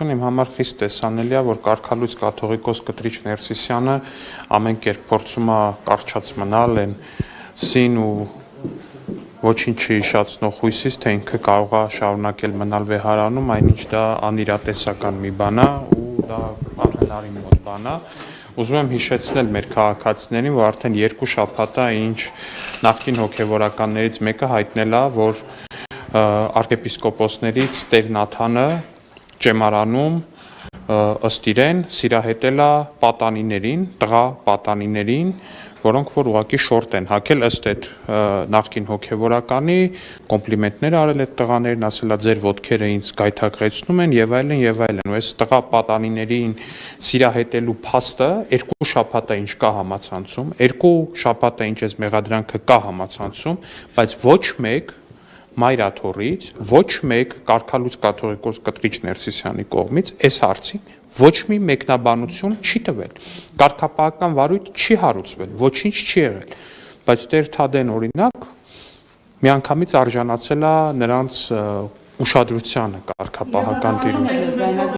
շրջագայություն իմ համար խիստ տեսանելի է, որ կարգալույծ կաթողիկոս Կտրիչ Ներսիսյանը ամեն կերպ փորձում է կարճած մնալ այն սին ու ոչինչ չհիշացնող հույսից, թե ինքը կարող է շարունակել մնալ վեհարանում, այնինչ դա անիրատեսական մի բան է ու դա անհնարին մոտ բան է։ Ուզում եմ հիշեցնել մեր քաղաքացիներին, որ արդեն 2 շաբաթ է, ինչ նախկին հոգևորականներից մեկը հայտնել է, որ arczepiskoposներից Տեր Նաթանը ճեմարանում ըստ իրեն սիրահետել է պատանիներին, տղա պատանիներին, որոնք որ ուղղակի շորտ են հագել ըստ այդ նախկին հոգևորականի, կոմպլիմենտներ արել այդ տղաներին, ասել է ձեր ոտքերը ինձ գայթակղեցնում են եւ այլն եւ այլն։ Ու այս տղա պատանիներին սիրահետելու փաստը 2 շաբաթ է ինչ կա համացանցում, 2 շաբաթ է ինչ այս մեղադրանքը կա համացանցում, բայց ոչ մեկ մայրաթորից, ոչ մեկ կարգալույծ կաթողիկոս Կտրիչ Ներսիսյանի կողմից այս հարցին ոչ մի մեկնաբանություն չի տվել, կարգապահական վարույթ չի հարուցվել, ոչինչ չի եղել, բայց Տեր Թադեն օրինակ միանգամից արժանացել է նրանց ուշադրությանը կարգապահական տիրույթ։